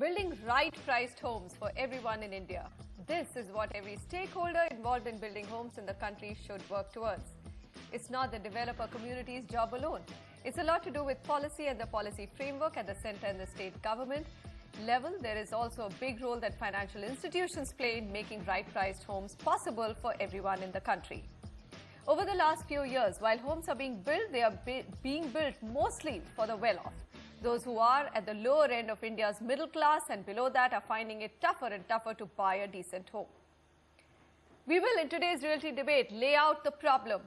Building right-priced homes for everyone in India. This is what every stakeholder involved in building homes in the country should work towards. It's not the developer community's job alone. It's a lot to do with policy and the policy framework at the centre and the state government level. There is also a big role that financial institutions play in making right-priced homes possible for everyone in the country. Over the last few years, while homes are being built, they are being built mostly for the well-off. Those who are at the lower end of India's middle class and below that are finding it tougher and tougher to buy a decent home. We will, in today's Realty Debate, lay out the problem.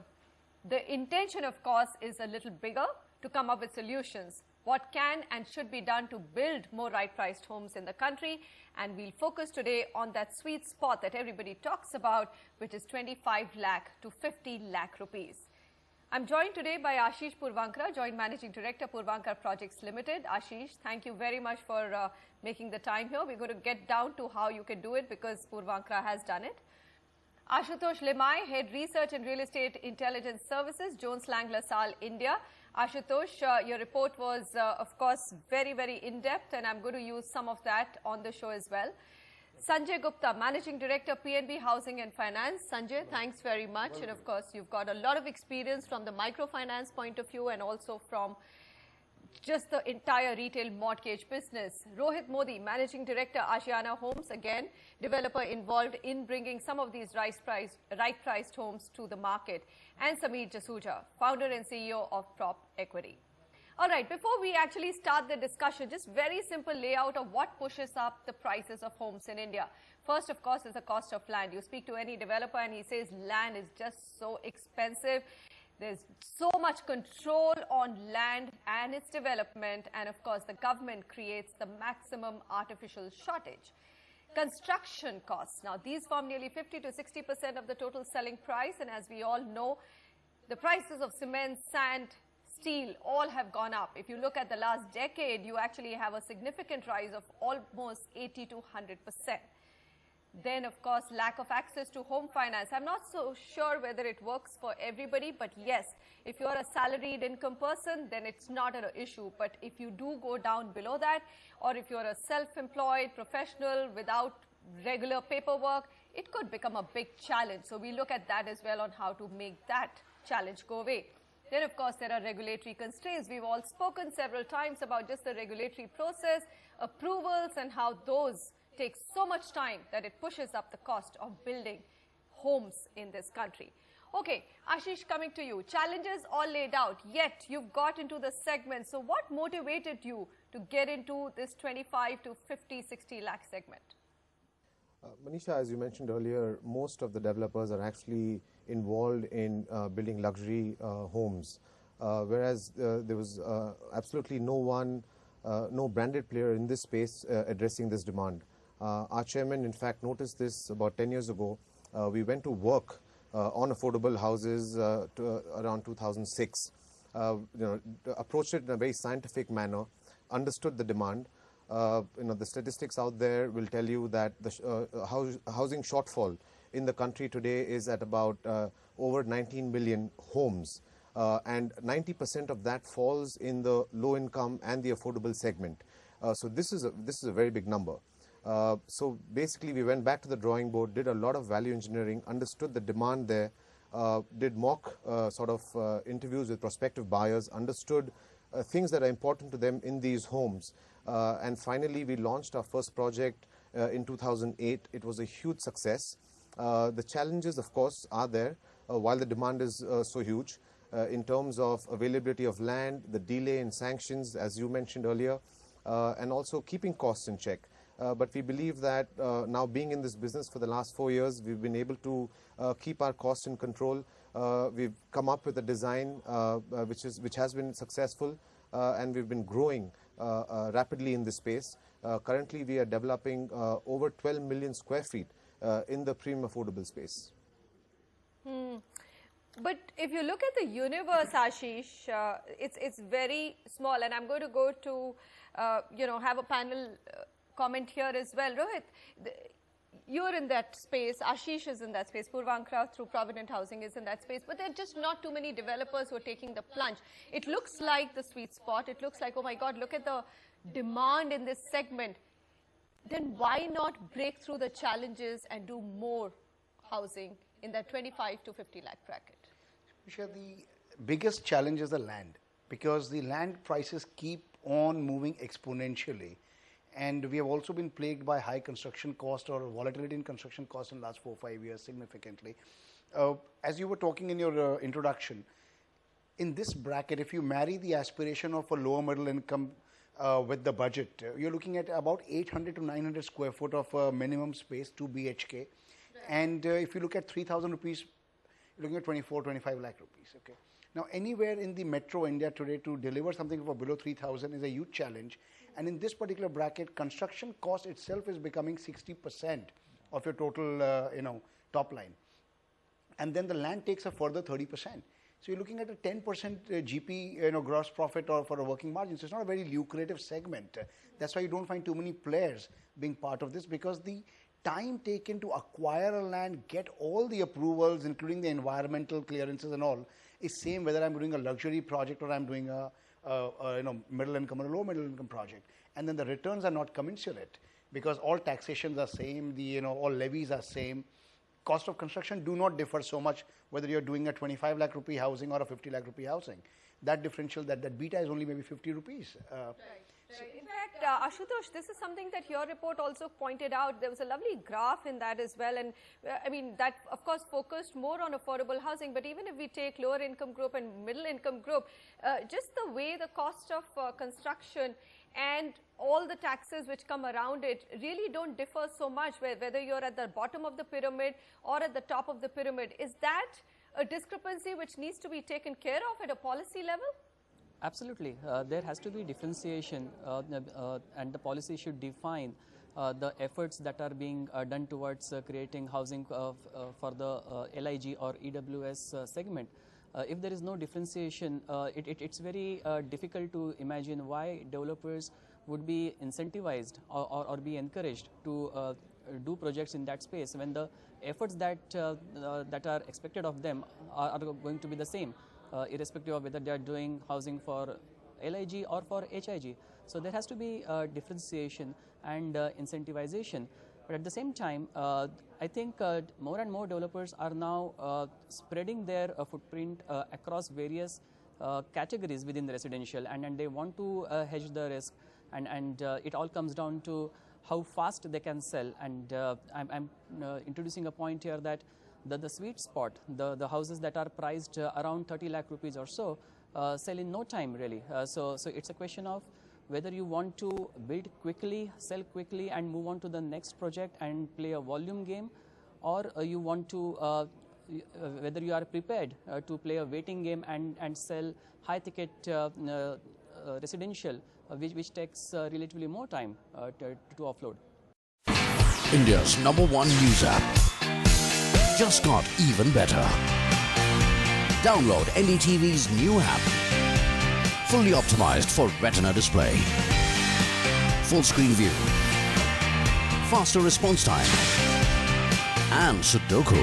The intention, of course, is a little bigger, to come up with solutions. What can and should be done to build more right-priced homes in the country? And we'll focus today on that sweet spot that everybody talks about, which is 25 lakh to 50 lakh rupees. I'm joined today by Ashish Purvankara, Joint Managing Director, Purvankara Projects Limited. Ashish, thank you very much for making the time here. We're going to get down to how you can do it because Purvankara has done it. Ashutosh Limai, Head Research and Real Estate Intelligence Services, Jones Lang LaSalle, India. Ashutosh, your report was, of course, very, very in-depth, and I'm going to use some of that on the show as well. Sanjay Gupta, Managing Director, PNB Housing and Finance. Sanjay, thanks very much. And of course, you've got a lot of experience from the microfinance point of view and also from just the entire retail mortgage business. Rohit Modi, Managing Director, Ashiana Homes, again, developer involved in bringing some of these right-priced homes to the market. And Sameer Jasuja, Founder and CEO of Prop Equity. All right, before we actually start the discussion, just very simple layout of what pushes up the prices of homes in India. First, of course, is the cost of land. You speak to any developer and he says land is just so expensive. There's so much control on land and its development, and of course, the government creates the maximum artificial shortage. Construction costs. Now, these form nearly 50 to 60% of the total selling price, and as we all know, the prices of cement, sand, steel all have gone up. If you look at the last decade, you actually have a significant rise of almost 80 to 100%. Then, of course, lack of access to home finance. I'm not so sure whether it works for everybody, but yes, if you're a salaried income person, then it's not an issue. But if you do go down below that, or if you're a self-employed professional without regular paperwork, it could become a big challenge. So we look at that as well on how to make that challenge go away. Then, of course, there are regulatory constraints. We've all spoken several times about just the regulatory process, approvals, and how those take so much time that it pushes up the cost of building homes in this country. Okay, Ashish, coming to you. Challenges all laid out, yet you've got into the segment. So what motivated you to get into this 25 to 50, 60 lakh segment? Manisha, as you mentioned earlier, most of the developers are actually involved in building luxury homes, whereas there was absolutely no branded player in this space addressing this demand. Our chairman, in fact, noticed this about 10 years ago. We went to work on affordable houses around 2006, approached it in a very scientific manner, understood the demand. The statistics out there will tell you that the housing shortfall in the country today is at about over 19 million homes, and 90% of that falls in the low income and the affordable segment. So this is a very big number. So basically we went back to the drawing board, did a lot of value engineering, understood the demand there, did mock interviews with prospective buyers, understood things that are important to them in these homes. And finally, we launched our first project in 2008. It was a huge success. The challenges, of course, are there while the demand is so huge in terms of availability of land, the delay in sanctions, as you mentioned earlier, and also keeping costs in check. But we believe that now being in this business for the last 4 years, we've been able to keep our costs in control. We've come up with a design which has been successful, and we've been growing rapidly in this space. Currently, we are developing over 12 million square feet in the premium affordable space. But if you look at the universe, Ashish, it's very small, and I'm going to go to, have a panel comment here as well. Rohit, you're in that space, Ashish is in that space, Purvankara through Provident Housing is in that space, but there are just not too many developers who are taking the plunge. It looks like the sweet spot. It looks like, oh my God, look at the demand in this segment. then why not break through the challenges and do more housing in that 25 to 50 lakh bracket? Usha, the biggest challenge is the land, because the land prices keep on moving exponentially, and we have also been plagued by high construction cost or volatility in construction costs in the last 4 or 5 years significantly. As you were talking in your introduction, in this bracket, if you marry the aspiration of a lower middle income with the budget, you're looking at about 800 to 900 square foot of minimum space, 2 BHK. Right. And if you look at 3,000 rupees, you're looking at 25 lakh rupees. Okay. Now, anywhere in the metro India today to deliver something for below 3,000 is a huge challenge. And in this particular bracket, construction cost itself is becoming 60% of your total, top line. And then the land takes a further 30%. So you're looking at a 10% GP, gross profit or for a working margin. So it's not a very lucrative segment. That's why you don't find too many players being part of this, because the time taken to acquire a land, get all the approvals, including the environmental clearances and all, is same whether I'm doing a luxury project or I'm doing a middle income or a low middle income project. And then the returns are not commensurate, because all taxations are same, all levies are same. Cost of construction do not differ so much whether you're doing a 25 lakh rupee housing or a 50 lakh rupee housing. That differential, that beta is only maybe 50 rupees. Right. In fact, Ashutosh, this is something that your report also pointed out. There was a lovely graph in that as well. And that of course focused more on affordable housing. But even if we take lower income group and middle income group, just the way the cost of construction and all the taxes which come around it really don't differ so much, whether you're at the bottom of the pyramid or at the top of the pyramid. Is that a discrepancy which needs to be taken care of at a policy level? Absolutely. There has to be differentiation, and the policy should define the efforts that are being done towards creating housing for the LIG or EWS segment. If there is no differentiation, it's very difficult to imagine why developers would be incentivized or be encouraged to do projects in that space, when the efforts that are expected of them are going to be the same, irrespective of whether they are doing housing for LIG or for HIG. So there has to be differentiation and incentivization. But at the same time, I think more and more developers are now spreading their footprint across various categories within the residential, and they want to hedge the risk, and it all comes down to how fast they can sell. And I'm introducing a point here that the sweet spot, the houses that are priced around 30 lakh rupees or so, sell in no time really. So it's a question of whether you want to build quickly, sell quickly and move on to the next project and play a volume game, or you want to, whether you are prepared to play a waiting game and sell high ticket residential, which takes relatively more time to offload. India's #1 news app just got even better. Download NDTV's new app. Fully optimized for retina display, full screen view, faster response time, and Sudoku.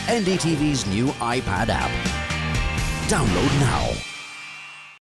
NDTV's new iPad app. Download now.